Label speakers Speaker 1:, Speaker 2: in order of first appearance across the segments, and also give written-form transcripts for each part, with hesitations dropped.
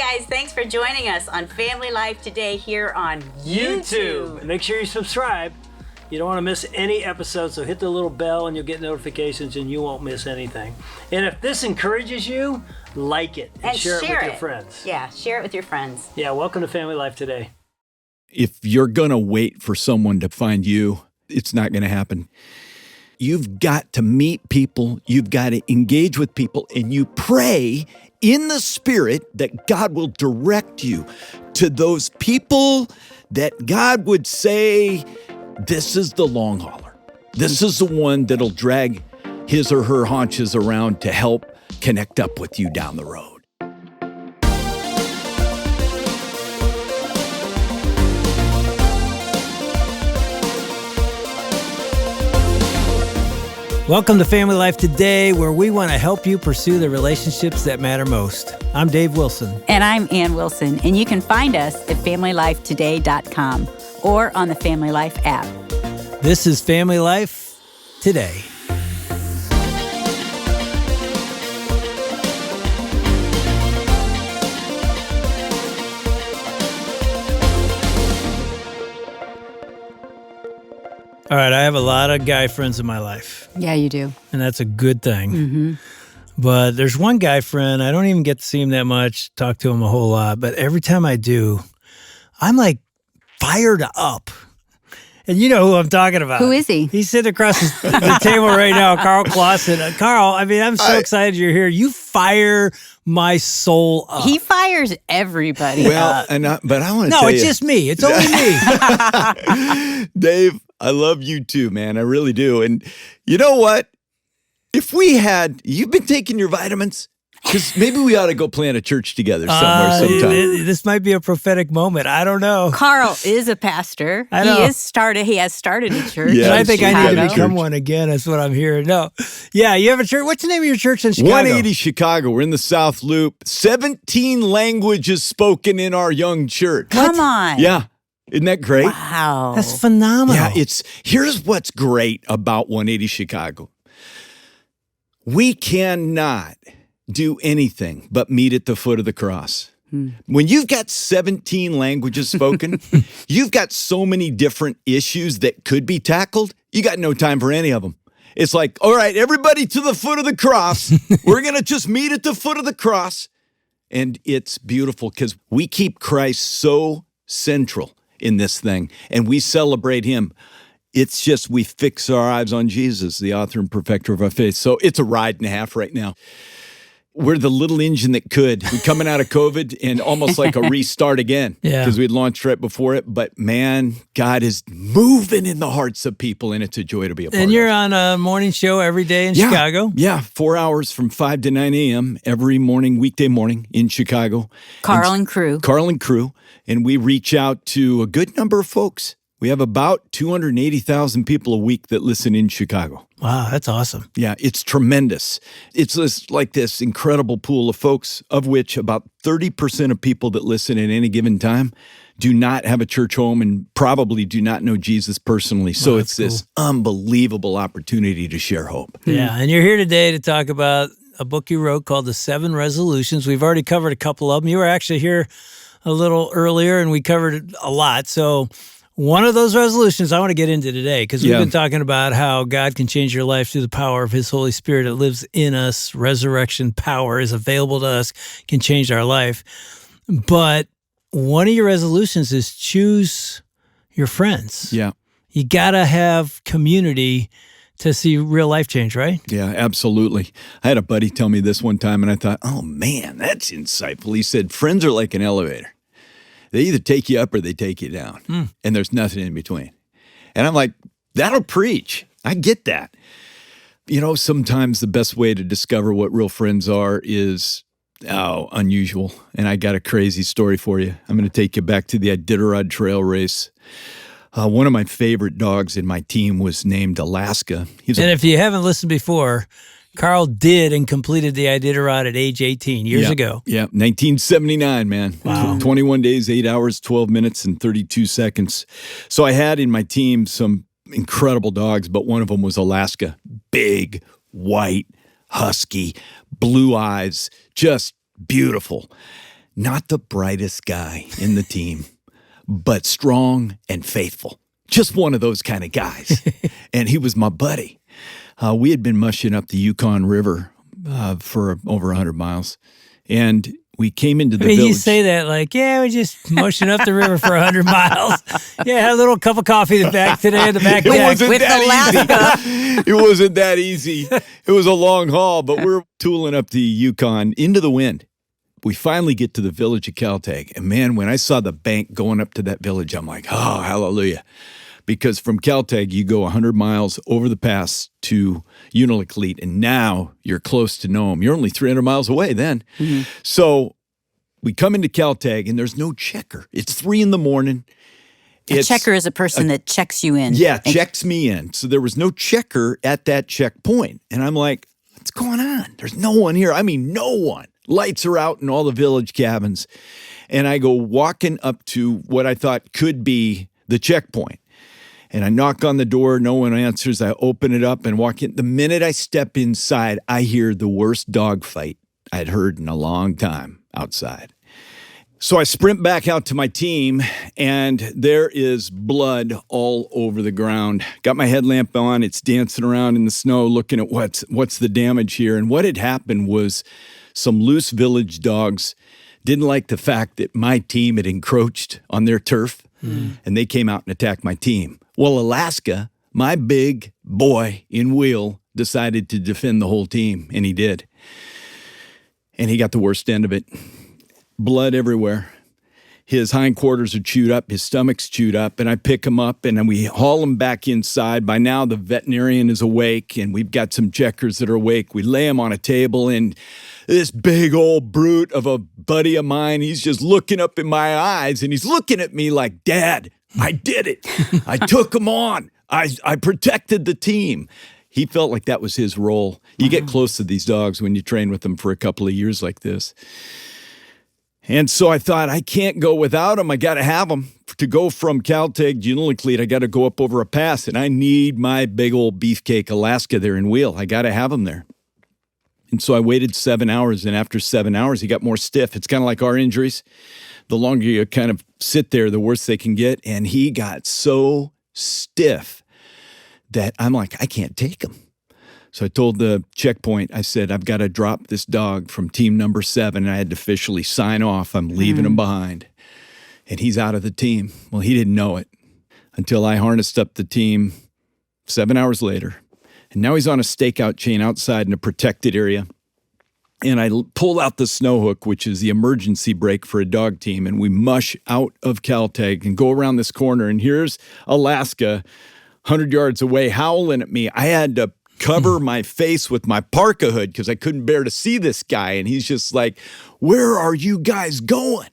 Speaker 1: guys, thanks for joining us on Family Life Today here on YouTube.
Speaker 2: Make sure you subscribe. You don't want to miss any episodes, so hit the little bell and you'll get notifications and you won't miss anything. And if this encourages you, like it and share it with your friends.
Speaker 1: Yeah, share it with your friends.
Speaker 2: Yeah, welcome to Family Life Today.
Speaker 3: If you're going to wait for someone to find you, it's not going to happen. You've got to meet people, you've got to engage with people, and you pray in the Spirit that God will direct you to those people that God would say, this is the long hauler. This is the one that'll drag his or her haunches around to help connect up with you down the road.
Speaker 2: Welcome to Family Life Today, where we want to help you pursue the relationships that matter most. I'm Dave Wilson.
Speaker 1: And I'm Ann Wilson, and you can find us at FamilyLifeToday.com or on the Family Life app.
Speaker 2: This is Family Life Today. All right, I have a lot of guy friends in my life.
Speaker 1: Yeah, you do.
Speaker 2: And that's a good thing.
Speaker 1: Mm-hmm.
Speaker 2: But there's one guy friend, I don't even get to see him that much, talk to him a whole lot, but every time I do, I'm like fired up. And you know who I'm talking about.
Speaker 1: Who is he?
Speaker 2: He's sitting across the table right now, Karl Clauson. Karl, I mean, I'm so excited you're here. You fire my soul up.
Speaker 1: He fires everybody up.
Speaker 3: But I want to
Speaker 2: No,
Speaker 3: tell
Speaker 2: it's
Speaker 3: you.
Speaker 2: just me. It's only me.
Speaker 3: Dave, I love you too, man. I really do. And you know what? If you've been taking your vitamins? Because maybe we ought to go plant a church together somewhere sometime.
Speaker 2: This might be a prophetic moment. I don't know.
Speaker 1: Carl is a pastor.
Speaker 2: I know.
Speaker 1: He has started a church.
Speaker 3: Yeah,
Speaker 2: I think I need to
Speaker 3: Chicago.
Speaker 2: become one again. That's what I'm hearing. No. Yeah, you have a church. What's the name of your church in Chicago?
Speaker 3: 180 Chicago. We're in the South Loop. 17 languages spoken in our young church.
Speaker 1: Come on.
Speaker 3: Yeah. Isn't that great?
Speaker 1: Wow.
Speaker 2: That's phenomenal.
Speaker 3: Yeah, here's what's great about 180 Chicago. We cannot do anything but meet at the foot of the cross. When you've got 17 languages spoken, you've got so many different issues that could be tackled, you got no time for any of them. It's like, all right, everybody to the foot of the cross. We're going to just meet at the foot of the cross. And it's beautiful because we keep Christ so central in this thing, and we celebrate him. It's just we fix our eyes on Jesus, the author and perfecter of our faith. So it's a ride and a half right now. We're the little engine that could. We're coming out of COVID and almost like a restart again because we'd launched right before it. But man, God is moving in the hearts of people, and it's a joy to be a part of.
Speaker 2: And you're on a morning show every day in Chicago?
Speaker 3: Yeah, 4 hours from 5 to 9 a.m. every morning, weekday morning in Chicago.
Speaker 1: Carl and crew.
Speaker 3: And we reach out to a good number of folks. We have about 280,000 people a week that listen in Chicago.
Speaker 2: Wow, that's awesome.
Speaker 3: Yeah, it's tremendous. It's this incredible pool of folks, of which about 30% of people that listen at any given time do not have a church home and probably do not know Jesus personally. So it's this unbelievable opportunity to share hope.
Speaker 2: Yeah, and you're here today to talk about a book you wrote called The 7 Resolutions. We've already covered a couple of them. You were actually here a little earlier, and we covered a lot. So one of those resolutions I want to get into today, because we've been talking about how God can change your life through the power of his Holy Spirit that lives in us. Resurrection power is available to us, can change our life. But one of your resolutions is choose your friends.
Speaker 3: Yeah.
Speaker 2: You got to have community to see real life change, right?
Speaker 3: Yeah, absolutely. I had a buddy tell me this one time, and I thought, oh man, that's insightful. He said, friends are like an elevator. They either take you up or they take you down, and there's nothing in between. And I'm like, that'll preach. I get that. You know, sometimes the best way to discover what real friends are is, unusual. And I got a crazy story for you. I'm going to take you back to the Iditarod Trail Race. One of my favorite dogs in my team was named Alaska.
Speaker 2: And if you haven't listened before, Karl did and completed the Iditarod at age 18 years ago.
Speaker 3: Yeah, 1979, man.
Speaker 2: Wow.
Speaker 3: 21 days, 8 hours, 12 minutes, and 32 seconds. So I had in my team some incredible dogs, but one of them was Alaska. Big, white, husky, blue eyes, just beautiful. not the brightest guy in the team, but strong and faithful. Just one of those kind of guys. And he was my buddy. We had been mushing up the Yukon River for over 100 miles. And we came into the village.
Speaker 2: You say that like, yeah, we just motioned up the river for 100 miles. Yeah, had a little cup of coffee in the back today in the back deck.
Speaker 3: It wasn't that easy. It wasn't that easy. It was a long haul, but we're tooling up the Yukon into the wind. We finally get to the village of Caltag. And man, when I saw the bank going up to that village, I'm like, oh, hallelujah. Because from Caltag, you go 100 miles over the pass to Unalakleet, and now you're close to Nome. You're only 300 miles away then. Mm-hmm. So we come into Caltag, and there's no checker. It's 3 a.m.
Speaker 1: A checker is a person that checks you in.
Speaker 3: Yeah, checks me in. So there was no checker at that checkpoint. And I'm like, what's going on? There's no one here. I mean, no one. Lights are out in all the village cabins. And I go walking up to what I thought could be the checkpoint. And I knock on the door, no one answers. I open it up and walk in. The minute I step inside, I hear the worst dog fight I'd heard in a long time outside. So I sprint back out to my team, and there is blood all over the ground. Got my headlamp on. It's dancing around in the snow, looking at what's the damage here. And what had happened was some loose village dogs didn't like the fact that my team had encroached on their turf, and they came out and attacked my team. Well, Alaska, my big boy in wheel, decided to defend the whole team, and he did. And he got the worst end of it. Blood everywhere. His hindquarters are chewed up, his stomach's chewed up, and I pick him up, and then we haul him back inside. By now, the veterinarian is awake, and we've got some checkers that are awake. We lay him on a table, and this big old brute of a buddy of mine, he's just looking up in my eyes, and he's looking at me like, Dad, I did it. I took him on. I protected the team. He felt like that was his role. You get close to these dogs when you train with them for a couple of years like this. And so I thought, I can't go without him. I got to have him. To go from Caltag to Unalakleet, I got to go up over a pass, and I need my big old beefcake Alaska there in wheel. I got to have him there. And so I waited 7 hours, and after 7 hours, he got more stiff. It's kind of like our injuries. The longer you kind of sit there, the worse they can get. And he got so stiff that I'm like, I can't take him. So I told the checkpoint, I said, I've got to drop this dog from team number 7. And I had to officially sign off. I'm leaving him behind. And he's out of the team. Well, he didn't know it until I harnessed up the team 7 hours later. And now he's on a stakeout chain outside in a protected area. And I pull out the snow hook, which is the emergency brake for a dog team, and we mush out of Caltag and go around this corner. And here's Alaska, 100 yards away, howling at me. I had to cover my face with my parka hood because I couldn't bear to see this guy. And he's just like, where are you guys going?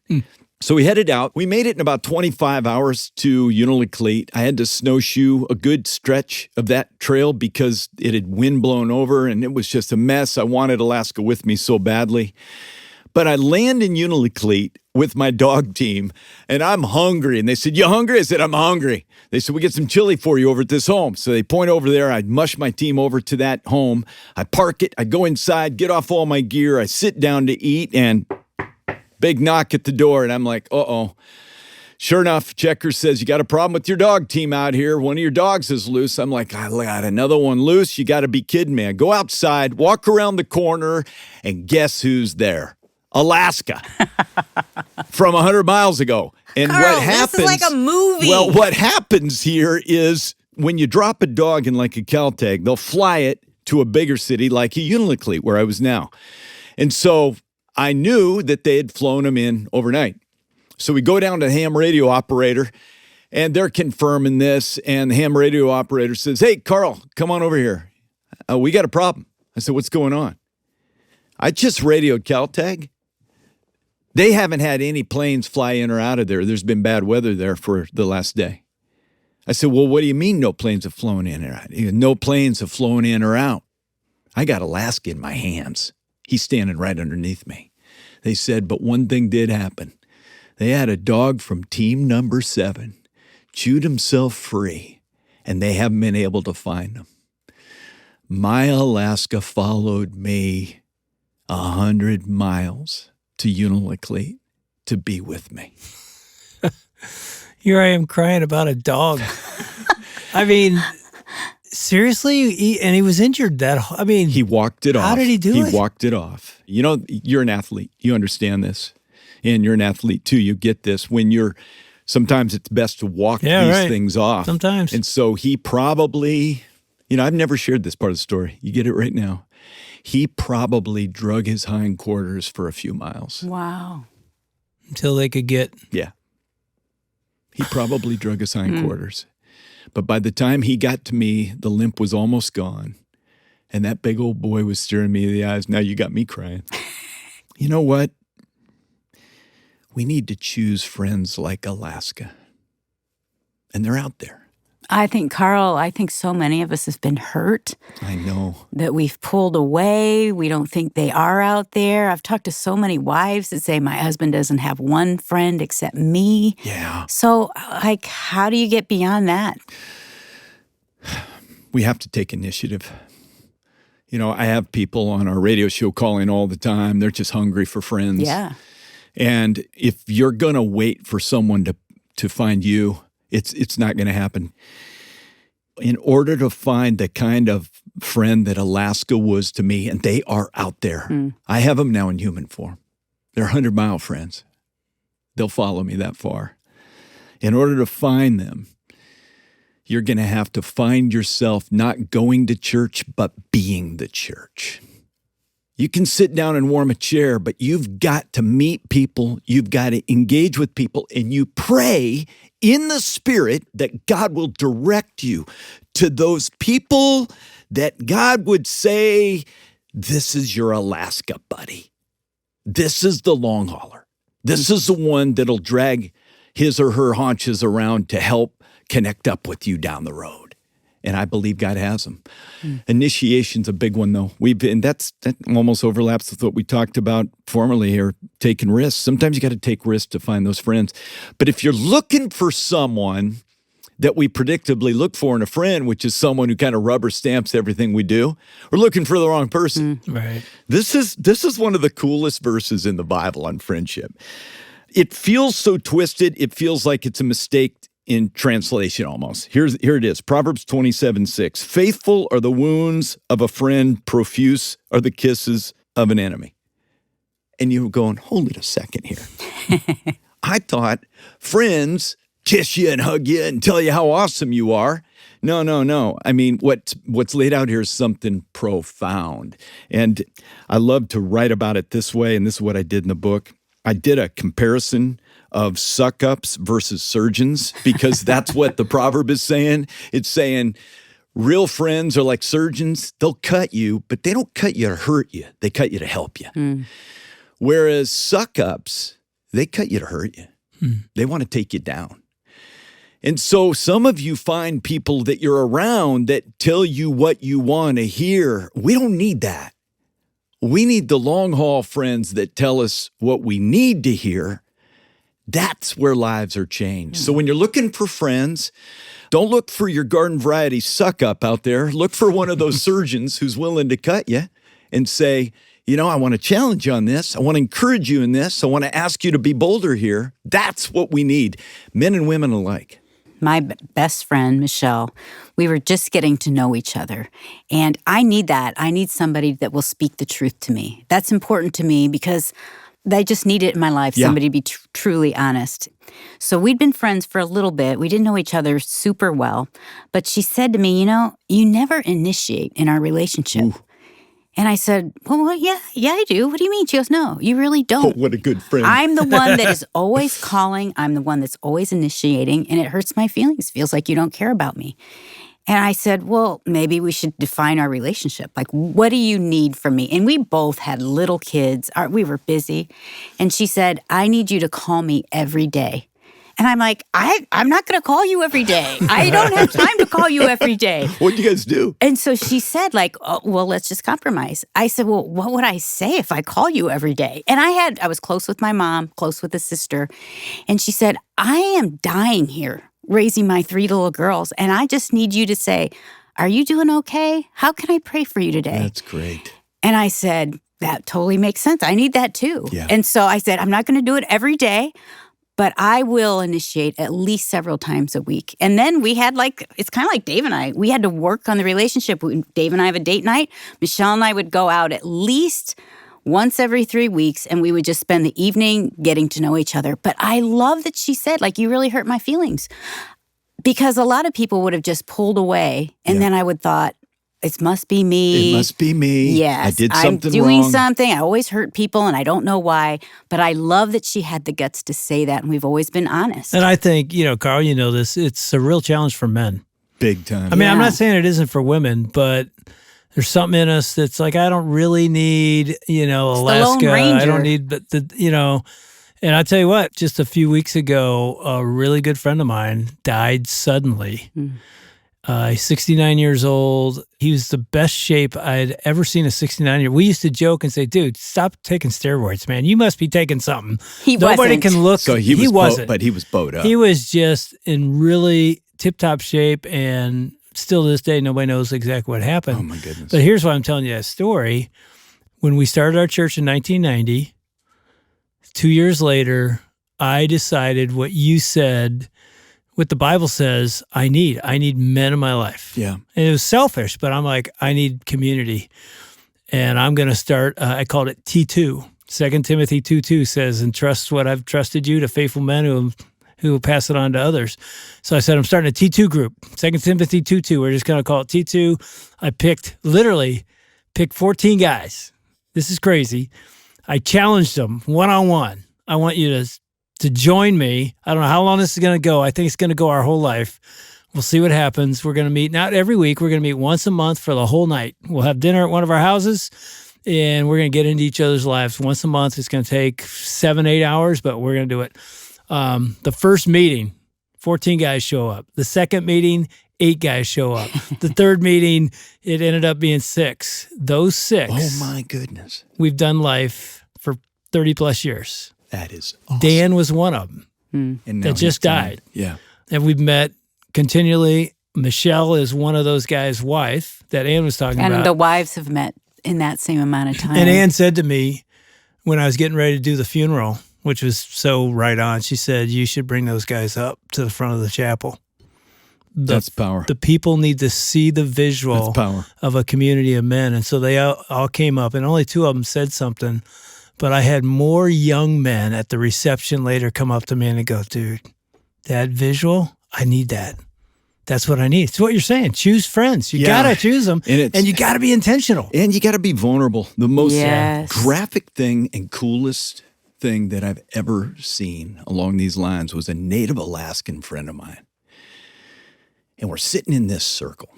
Speaker 3: So we headed out. We made it in about 25 hours to Unalakleet. I had to snowshoe a good stretch of that trail because it had wind blown over and it was just a mess. I wanted Alaska with me so badly. But I land in Unalakleet with my dog team, and I'm hungry. And they said, you hungry? I said, I'm hungry. They said, we get some chili for you over at this home. So they point over there. I mush my team over to that home. I park it. I go inside, get off all my gear. I sit down to eat, and big knock at the door, and I'm like, uh-oh. Sure enough, checker says, you got a problem with your dog team out here. One of your dogs is loose. I'm like, I got another one loose. You got to be kidding me. I go outside, walk around the corner, and guess who's there? Alaska from 100 miles ago. And
Speaker 1: Karl,
Speaker 3: what happens?
Speaker 1: This is like a movie.
Speaker 3: Well, what happens here is when you drop a dog in like a Caltag, they'll fly it to a bigger city like a Unalakleet, where I was now. And so I knew that they had flown him in overnight. So we go down to the ham radio operator, and they're confirming this. And the ham radio operator says, hey, Karl, come on over here. We got a problem. I said, what's going on? I just radioed Caltag. They haven't had any planes fly in or out of there. There's been bad weather there for the last day. I said, well, what do you mean no planes have flown in or out? No planes have flown in or out. I got Alaska in my hands. He's standing right underneath me. They said, but one thing did happen. They had a dog from team number 7 chewed himself free, and they haven't been able to find him. My Alaska followed me 100 miles to Unalakleet, to be with me.
Speaker 2: Here I am crying about a dog. I mean, seriously? He was injured
Speaker 3: He walked it off.
Speaker 2: How did he do it?
Speaker 3: He walked it off. You know, you're an athlete. You understand this. And you're an athlete too. You get this. Sometimes it's best to walk these things off.
Speaker 2: Sometimes.
Speaker 3: And so he probably, I've never shared this part of the story. You get it right now. He probably drug his hindquarters for a few miles.
Speaker 1: Wow.
Speaker 2: Until they could get...
Speaker 3: Yeah. He probably drug his hindquarters. But by the time he got to me, the limp was almost gone. And that big old boy was staring me in the eyes. Now you got me crying. You know what? We need to choose friends like Alaska. And they're out there.
Speaker 1: I think so many of us have been hurt.
Speaker 3: I know.
Speaker 1: That we've pulled away. We don't think they are out there. I've talked to so many wives that say, my husband doesn't have one friend except me.
Speaker 3: Yeah.
Speaker 1: So, how do you get beyond that?
Speaker 3: We have to take initiative. I have people on our radio show calling all the time. They're just hungry for friends.
Speaker 1: Yeah.
Speaker 3: And if you're going to wait for someone to find you, it's not going to happen. In order to find the kind of friend that Alaska was to me, and they are out there. I have them now in human form. They're 100-mile friends. They'll follow me that far. In order to find them, you're going to have to find yourself not going to church, but being the church. You can sit down and warm a chair, but you've got to meet people. You've got to engage with people, and you pray in the Spirit that God will direct you to those people that God would say, this is your Alaska buddy. This is the long hauler. This is the one that'll drag his or her haunches around to help connect up with you down the road. And I believe God has them. Initiation's a big one, though. That almost overlaps with what we talked about formerly here, taking risks. Sometimes you got to take risks to find those friends. But if you're looking for someone that we predictably look for in a friend, which is someone who kind of rubber stamps everything we do, we're looking for the wrong person.
Speaker 2: Right.
Speaker 3: This is one of the coolest verses in the Bible on friendship. It feels so twisted. It feels like it's a mistake in translation almost. Here it is. Proverbs 27:6. Faithful are the wounds of a friend, profuse are the kisses of an enemy. And you're going, hold it a second here. I thought friends kiss you and hug you and tell you how awesome you are. No. I mean, what's laid out here is something profound. And I love to write about it this way, and this is what I did in the book. I did a comparison of suck-ups versus surgeons, because that's what the proverb is saying. It's saying real friends are like surgeons. They'll cut you, but they don't cut you to hurt you. They cut you to help you. Whereas suck-ups, they cut you to hurt you. They want to take you down. And so some of you find people that you're around that tell you what you want to hear. We don't need that. We need the long-haul friends that tell us what we need to hear. That's where lives are changed. So when you're looking for friends, don't look for your garden variety suck-up out there. Look for one of those surgeons who's willing to cut you and say, I want to challenge you on this. I want to encourage you in this. I want to ask you to be bolder here. That's what we need, men and women alike.
Speaker 1: My best friend, Michelle, we were just getting to know each other. And I need that. I need somebody that will speak the truth to me. That's important to me because I just need it in my life, somebody to be truly honest. So we'd been friends for a little bit. We didn't know each other super well. But she said to me, you never initiate in our relationship. Ooh. And I said, well, yeah, I do. What do you mean? She goes, no, you really don't.
Speaker 3: Oh, what a good friend.
Speaker 1: I'm the one that is always calling. I'm the one that's always initiating. And it hurts my feelings. Feels like you don't care about me. And I said, well, maybe we should define our relationship. Like, what do you need from me? And we both had little kids. We were busy. And she said, I need you to call me every day. And I'm like, I'm not going to call you every day. I don't have time to call you every day.
Speaker 3: What'd you guys do?
Speaker 1: And so she said, well, let's just compromise. I said, well, what would I say if I call you every day? And I was close with my mom, close with a sister. And she said, I am dying here, raising my 3 little girls. And I just need you to say, are you doing okay? How can I pray for you today?
Speaker 3: That's great.
Speaker 1: And I said, that totally makes sense. I need that too.
Speaker 3: Yeah.
Speaker 1: And so I said, I'm not going to do it every day, but I will initiate at least several times a week. And then we had it's kind of like Dave and I, we had to work on the relationship. Dave and I have a date night. Michelle and I would go out at least once every 3 weeks, and we would just spend the evening getting to know each other. But I love that she said, you really hurt my feelings. Because a lot of people would have just pulled away, and then I would thought, it must be me.
Speaker 3: It must be me.
Speaker 1: Yes.
Speaker 3: I did something
Speaker 1: I'm doing
Speaker 3: wrong.
Speaker 1: something. I always hurt people, and I don't know why. But I love that she had the guts to say that, and we've always been honest.
Speaker 2: And I think, Carl, you know this, it's a real challenge for men.
Speaker 3: Big time.
Speaker 2: I mean, I'm not saying it isn't for women, but there's something in us that's I don't really need, Alaska. I don't need, and I tell you what, just a few weeks ago, a really good friend of mine died suddenly. He's 69 years old. He was the best shape I'd ever seen a 69-year. We used to joke and say, dude, stop taking steroids, man. You must be taking something. Nobody can look.
Speaker 3: So
Speaker 2: he wasn't.
Speaker 3: But he was bowed up.
Speaker 2: He was just in really tip-top shape, and still to this day, nobody knows exactly what happened.
Speaker 3: Oh, my goodness.
Speaker 2: But here's why I'm telling you that story. When we started our church in 1990, 2 years later, I decided what you said, what the Bible says I need. I need men in my life.
Speaker 3: Yeah.
Speaker 2: And it was selfish, but I'm like, I need community. And I'm going to start, I called it T2. 2 Timothy 2:2 says, entrust what I've trusted you to faithful men who will pass it on to others. So I said, I'm starting a T2 group, 2 Timothy 2:2. We're just going to call it T2. I picked 14 guys. This is crazy. I challenged them one-on-one. I want you to join me. I don't know how long this is going to go. I think it's going to go our whole life. We'll see what happens. We're going to meet not every week. We're going to meet once a month for the whole night. We'll have dinner at one of our houses, and we're going to get into each other's lives once a month. It's going to take 7-8 hours, but we're going to do it. The first meeting, 14 guys show up. The second meeting, 8 guys show up. The third meeting, it ended up being 6. Those 6.
Speaker 3: Oh, my goodness.
Speaker 2: We've done life for 30 plus years.
Speaker 3: That is awesome.
Speaker 2: Dan was one of them
Speaker 3: And
Speaker 2: that just died.
Speaker 3: Yeah.
Speaker 2: And we've met continually. Michelle is one of those guys' wife that Ann was talking about.
Speaker 1: And the wives have met in that same amount of time.
Speaker 2: And Ann said to me when I was getting ready to do the funeral, which was so right on, she said, you should bring those guys up to the front of the chapel.
Speaker 3: That's power.
Speaker 2: The people need to see the visual
Speaker 3: That's power.
Speaker 2: of a community of men. And so they all came up, and only 2 of them said something. But I had more young men at the reception later come up to me and go, dude, that visual, I need that. That's what I need. It's what you're saying. Choose friends. You got to choose them, and you got to be intentional.
Speaker 3: And you got to be vulnerable. The most
Speaker 1: Yes.
Speaker 3: graphic thing and coolest thing that I've ever seen along these lines was a Native Alaskan friend of mine. And we're sitting in this circle.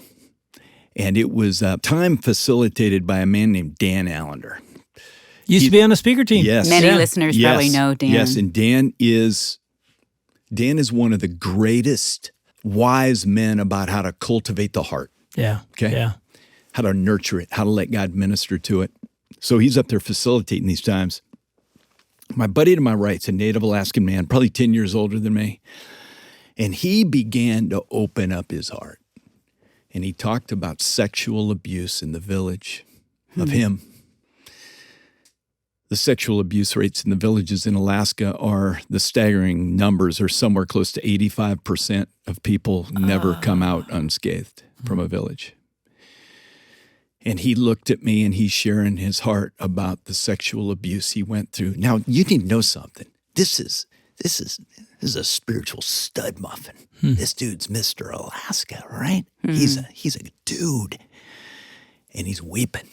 Speaker 3: And it was time facilitated by a man named Dan Allender.
Speaker 2: Used to be on the speaker team.
Speaker 3: Yes.
Speaker 1: Many listeners probably know Dan.
Speaker 3: Yes, and Dan is one of the greatest wise men about how to cultivate the heart.
Speaker 2: Yeah.
Speaker 3: Okay.
Speaker 2: Yeah.
Speaker 3: How to nurture it, how to let God minister to it. So he's up there facilitating these times. My buddy to my right's a Native Alaskan man, probably 10 years older than me. And he began to open up his heart. And he talked about sexual abuse in the village of him. The sexual abuse rates in the villages in Alaska are, the staggering numbers are somewhere close to 85% of people never come out unscathed from a village. And he looked at me and he's sharing his heart about the sexual abuse he went through. Now, you need to know something. This is a spiritual stud muffin. This dude's Mr. Alaska, right? He's a dude. And he's weeping.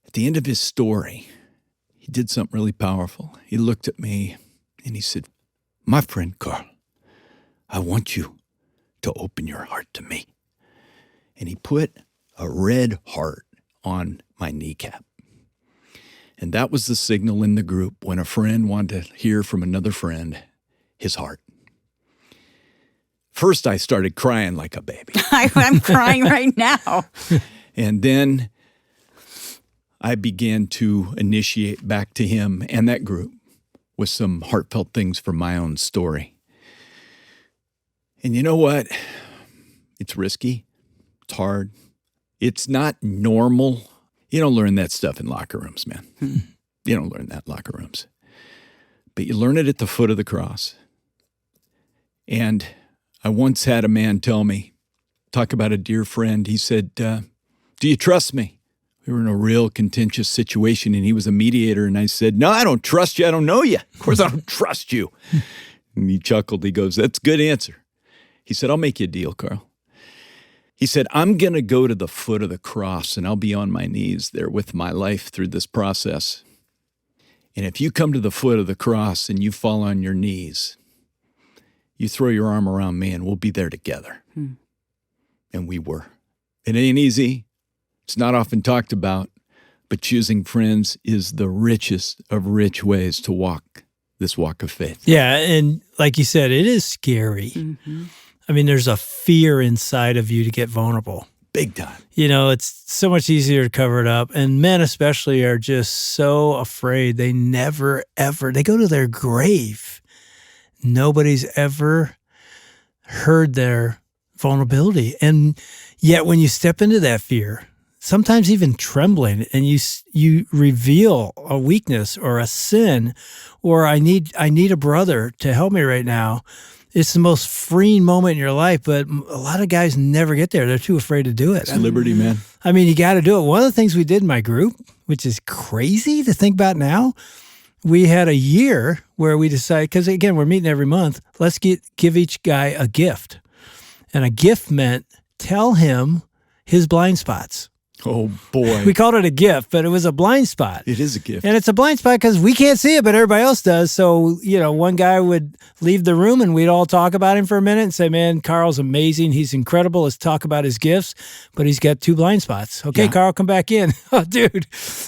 Speaker 3: At the end of his story, he did something really powerful. He looked at me and he said, my friend Karl, I want you to open your heart to me. And he put a red heart on my kneecap. And that was the signal in the group when a friend wanted to hear from another friend his heart. First, I started crying like a baby.
Speaker 1: I'm crying right now.
Speaker 3: And then I began to initiate back to him and that group with some heartfelt things from my own story. And you know what? It's risky. It's hard. It's not normal. You don't learn that stuff in locker rooms, man. You don't learn that in locker rooms. But you learn it at the foot of the cross. And I once had a man tell me, talk about a dear friend. He said, do you trust me? We were in a real contentious situation, and he was a mediator. And I said, no, I don't trust you. I don't know you. Of course, I don't trust you. And he chuckled. He goes, that's a good answer. He said, I'll make you a deal, Karl. He said, I'm going to go to the foot of the cross, and I'll be on my knees there with my life through this process. And if you come to the foot of the cross and you fall on your knees, you throw your arm around me, and we'll be there together. And we were. It ain't easy. It's not often talked about, but choosing friends is the richest of rich ways to walk this walk of faith.
Speaker 2: Yeah, and like you said, it is scary. I mean, there's a fear inside of you to get vulnerable.
Speaker 3: Big time.
Speaker 2: You know, it's so much easier to cover it up. And men especially are just so afraid. They never, ever, they go to their grave. Nobody's ever heard their vulnerability. And yet when you step into that fear, sometimes even trembling, and you reveal a weakness or a sin, or I need a brother to help me right now, it's the most freeing moment in your life, but a lot of guys never get there. They're too afraid to do it.
Speaker 3: It's liberty, man.
Speaker 2: I mean, you got to do it. One of the things we did in my group, which is crazy to think about now, we had a year where we decided, because again, we're meeting every month, let's give each guy a gift. And a gift meant tell him his blind spots.
Speaker 3: Oh, boy.
Speaker 2: We called it a gift, but it was a blind spot.
Speaker 3: It is a gift.
Speaker 2: And it's a blind spot because we can't see it, but everybody else does. So, one guy would leave the room and we'd all talk about him for a minute and say, man, Karl's amazing. He's incredible. Let's talk about his gifts, but he's got 2 blind spots. Okay, yeah. Karl, come back in. Oh, dude,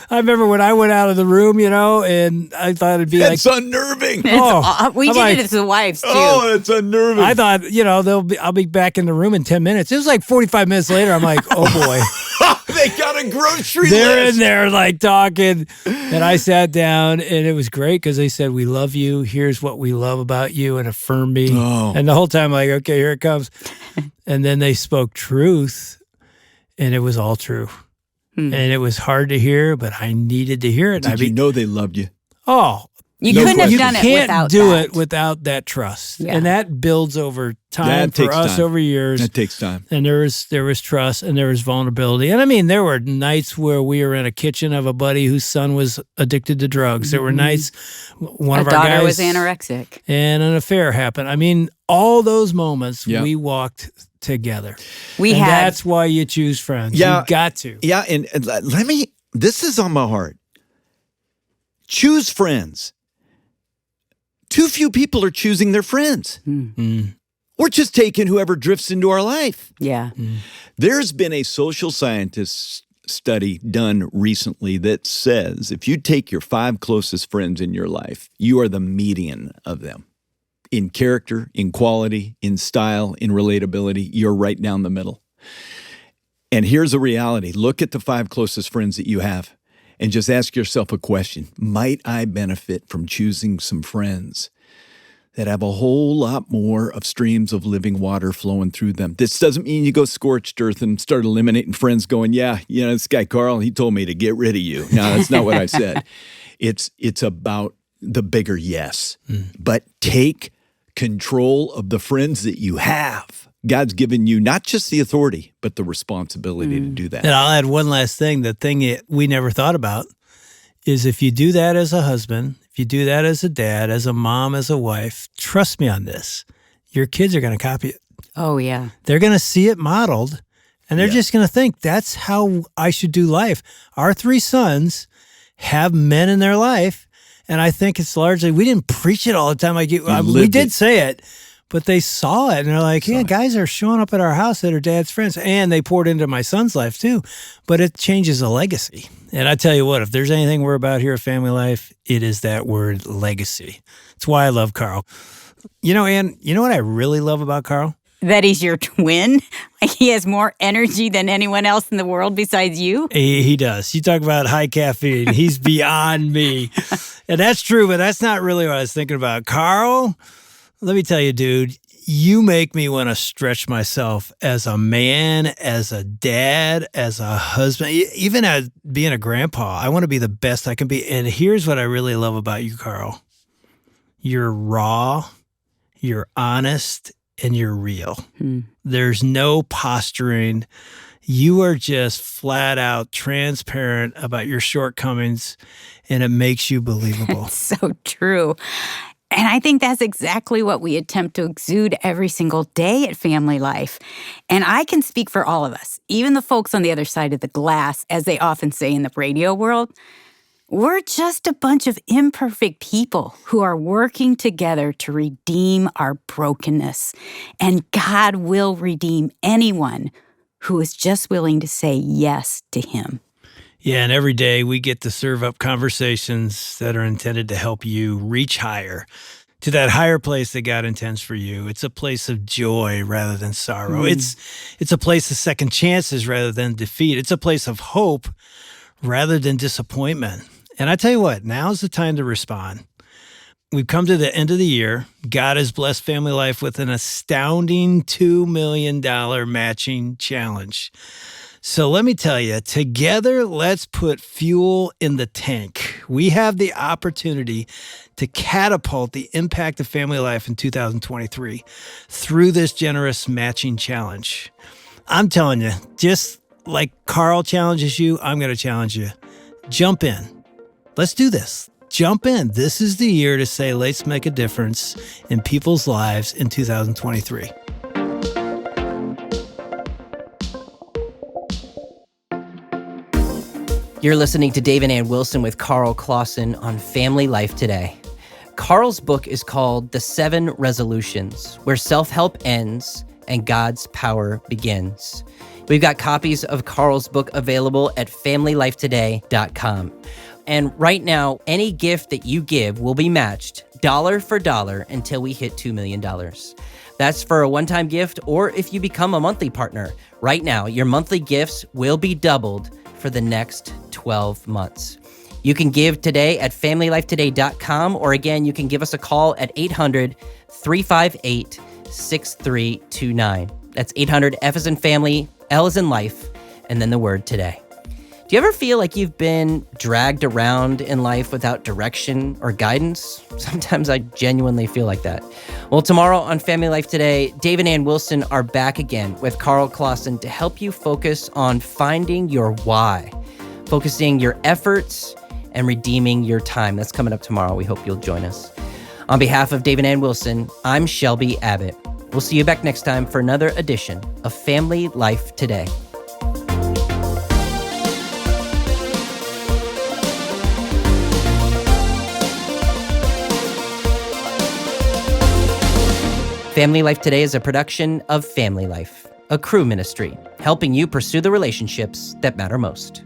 Speaker 2: I remember when I went out of the room, and I thought it'd be
Speaker 3: That's unnerving.
Speaker 1: We did it as the wives, too.
Speaker 3: Oh, it's unnerving.
Speaker 2: I thought, I'll be back in the room in 10 minutes. It was like 45 minutes later. I'm like, oh, boy.
Speaker 3: They got a grocery
Speaker 2: They're
Speaker 3: list.
Speaker 2: in there like talking. And I sat down and it was great because they said, we love you. Here's what we love about you, and affirm me.
Speaker 3: Oh.
Speaker 2: And the whole time, like, okay, here it comes. And then they spoke truth, and it was all true. And it was hard to hear, but I needed to hear it.
Speaker 3: Did you know they loved you?
Speaker 2: Oh.
Speaker 1: You couldn't have done it without that.
Speaker 2: You can't do it without that trust.
Speaker 1: Yeah.
Speaker 2: And that builds over time for us over years.
Speaker 3: That takes time.
Speaker 2: And there was trust, and there was vulnerability. And I mean, there were nights where we were in a kitchen of a buddy whose son was addicted to drugs. There were nights one of our
Speaker 1: daughter
Speaker 2: guys
Speaker 1: was anorexic.
Speaker 2: And an affair happened. I mean, all those moments we walked together. That's why you choose friends.
Speaker 3: Yeah.
Speaker 2: You got to.
Speaker 3: Yeah, and this is on my heart. Choose friends. Too few people are choosing their friends. We're just taking whoever drifts into our life.
Speaker 1: Yeah.
Speaker 3: There's been a social scientist study done recently that says if you take your 5 closest friends in your life, you are the median of them. In character, in quality, in style, in relatability, you're right down the middle. And here's a reality. Look at the 5 closest friends that you have. And just ask yourself a question. Might I benefit from choosing some friends that have a whole lot more of streams of living water flowing through them? This doesn't mean you go scorched earth and start eliminating friends going, this guy Karl, he told me to get rid of you. No, that's not what I said. It's about the bigger yes. But take control of the friends that you have. God's given you not just the authority, but the responsibility to do that.
Speaker 2: And I'll add one last thing. The thing we never thought about is if you do that as a husband, if you do that as a dad, as a mom, as a wife, trust me on this, your kids are going to copy it.
Speaker 1: Oh, yeah.
Speaker 2: They're going to see it modeled, and they're just going to think that's how I should do life. Our 3 sons have men in their life, and I think it's largely, we didn't preach it all the time. We did say it. But they saw it, and they're like, guys are showing up at our house that are dad's friends. And they poured into my son's life, too. But it changes a legacy. And I tell you what, if there's anything we're about here at Family Life, it is that word legacy. That's why I love Karl. Ann, you know what I really love about Karl?
Speaker 1: That he's your twin? Like he has more energy than anyone else in the world besides you?
Speaker 2: He does. You talk about high caffeine. He's beyond me. And that's true, but that's not really what I was thinking about. Karl, let me tell you, dude, you make me want to stretch myself as a man, as a dad, as a husband, even as being a grandpa. I want to be the best I can be. And here's what I really love about you, Karl. You're raw, you're honest, and you're real. There's no posturing. You are just flat out transparent about your shortcomings, and it makes you believable.
Speaker 1: So true. And I think that's exactly what we attempt to exude every single day at Family Life. And I can speak for all of us, even the folks on the other side of the glass, as they often say in the radio world. We're just a bunch of imperfect people who are working together to redeem our brokenness. And God will redeem anyone who is just willing to say yes to Him.
Speaker 2: Yeah, and every day we get to serve up conversations that are intended to help you reach higher, to that higher place that God intends for you. It's a place of joy rather than sorrow. It's a place of second chances rather than defeat. It's a place of hope rather than disappointment. And I tell you what, now's the time to respond. We've come to the end of the year. God has blessed Family Life with an astounding $2 million matching challenge. So let me tell you, together, let's put fuel in the tank. We have the opportunity to catapult the impact of Family Life in 2023 through this generous matching challenge. I'm telling you, just like Karl challenges you, I'm going to challenge you. Jump in. Let's do this. Jump in. This is the year to say, let's make a difference in people's lives in 2023.
Speaker 4: You're listening to Dave and Ann Wilson with Karl Clauson on Family Life Today. Karl's book is called The 7 Resolutions, Where Self-Help Ends and God's Power Begins. We've got copies of Karl's book available at FamilyLifeToday.com. And right now, any gift that you give will be matched dollar for dollar until we hit $2 million. That's for a one-time gift, or if you become a monthly partner. Right now, your monthly gifts will be doubled for the next 12 months. You can give today at FamilyLifeToday.com, or again, you can give us a call at 800-358-6329. That's 800 F as in family, L as in life, and then the word today. Do you ever feel like you've been dragged around in life without direction or guidance? Sometimes I genuinely feel like that. Well, tomorrow on Family Life Today, Dave and Ann Wilson are back again with Karl Clauson to help you focus on finding your why, focusing your efforts, and redeeming your time. That's coming up tomorrow. We hope you'll join us. On behalf of Dave and Ann Wilson, I'm Shelby Abbott. We'll see you back next time for another edition of Family Life Today. Family Life Today is a production of Family Life, a crew ministry, helping you pursue the relationships that matter most.